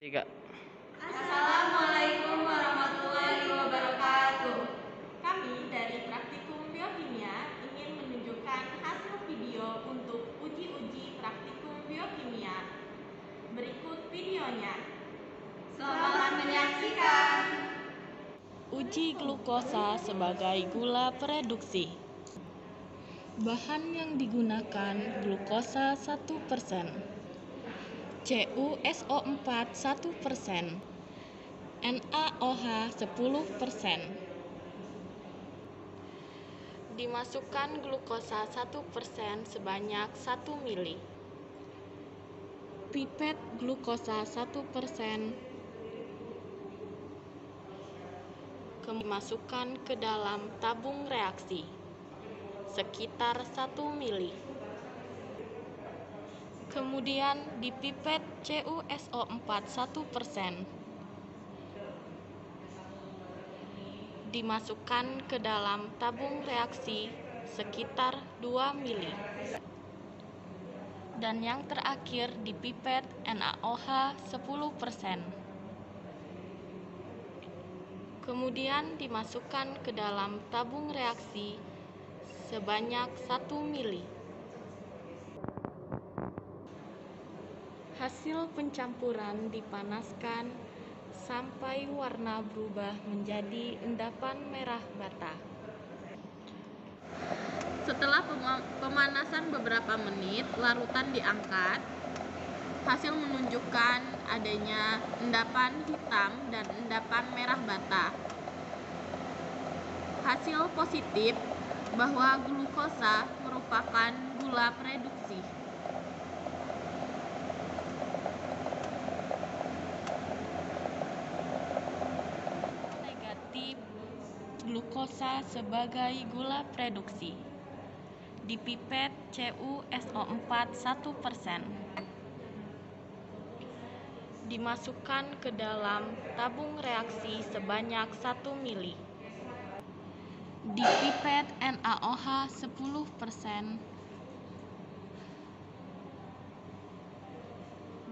Tiga. Assalamualaikum warahmatullahi wabarakatuh. Kami dari Praktikum Biokimia ingin menunjukkan hasil video untuk uji-uji Praktikum Biokimia. Berikut videonya. Selamat menyaksikan. Uji glukosa sebagai gula pereduksi. Bahan yang digunakan glukosa 1%, CuSO4 1%, NaOH 10%. Dimasukkan glukosa 1% sebanyak 1 mili. Pipet glukosa 1% dimasukkan ke dalam tabung reaksi sekitar 1 mili. Kemudian dipipet CuSO4 1%. Dimasukkan ke dalam tabung reaksi sekitar 2 mili. Dan yang terakhir dipipet NaOH 10%. Kemudian dimasukkan ke dalam tabung reaksi sebanyak 1 mili. Hasil pencampuran dipanaskan sampai warna berubah menjadi endapan merah bata. Setelah pemanasan beberapa menit, larutan diangkat. Hasil menunjukkan adanya endapan hitam dan endapan merah bata. Hasil positif bahwa glukosa merupakan gula pereduksi. Negatif glukosa sebagai gula pereduksi. Dipipet CuSO4 1%. Dimasukkan ke dalam tabung reaksi sebanyak 1 mili. Dipipet NaOH 10%.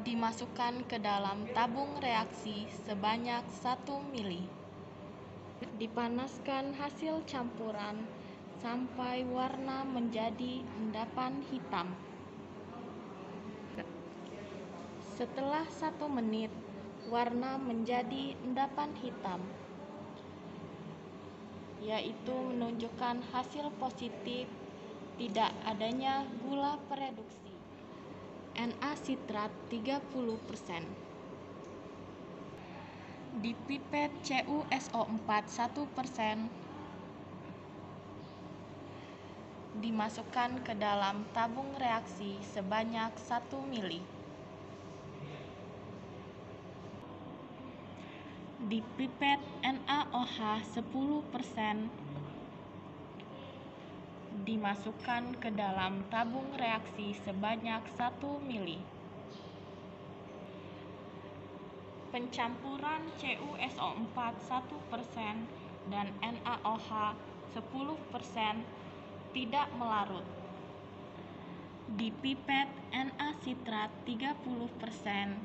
Dimasukkan ke dalam tabung reaksi sebanyak 1 mili. Dipanaskan hasil campuran sampai warna menjadi endapan hitam. Setelah 1 menit, warna menjadi endapan hitam, yaitu menunjukkan hasil positif tidak adanya gula pereduksi. Na-sitrat 30%. Dipipet CuSO4 1%. Dimasukkan ke dalam tabung reaksi sebanyak 1 mili. Dipipet NaOH 10%. Dimasukkan ke dalam tabung reaksi sebanyak 1 mili. Pencampuran CuSO4 1% dan NaOH 10% tidak melarut. Dipipet Na-sitrat 30%.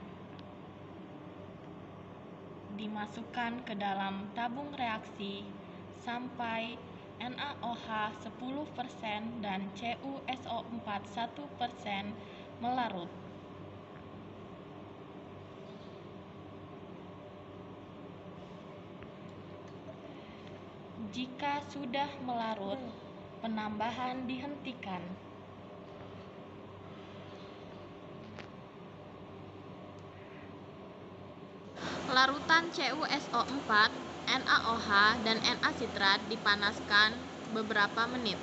Dimasukkan ke dalam tabung reaksi sampai NaOH 10% dan CuSO4 1% melarut. Jika sudah melarut, penambahan dihentikan. Larutan CuSO4, NaOH, dan Na-sitrat dipanaskan beberapa menit.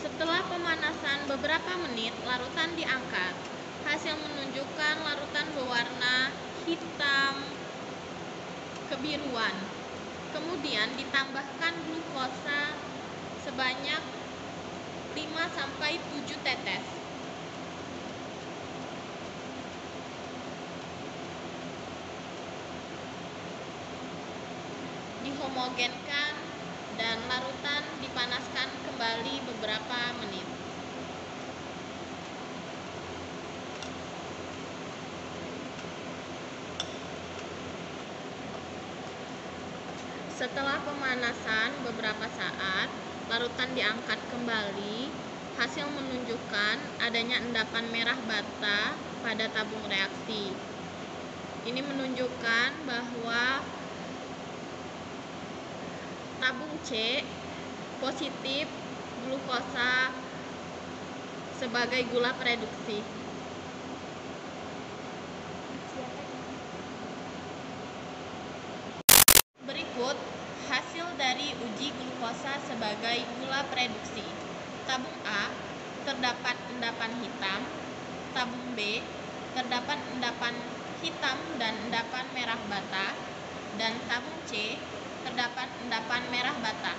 Setelah pemanasan beberapa menit, larutan diangkat. Hasil menunjukkan larutan berwarna hitam kebiruan. Kemudian ditambahkan glukosa sebanyak 5-7 tetes. dihomogenkan dan larutan dipanaskan kembali beberapa menit. Setelah pemanasan beberapa saat, larutan diangkat kembali. Hasil menunjukkan adanya endapan merah bata pada tabung reaksi. Ini menunjukkan bahwa tabung C positif glukosa sebagai gula reduksi. Berikut hasil dari uji glukosa sebagai gula reduksi. Tabung A terdapat endapan hitam, tabung B terdapat endapan hitam dan endapan merah bata, dan tabung C terdapat endapan merah bata.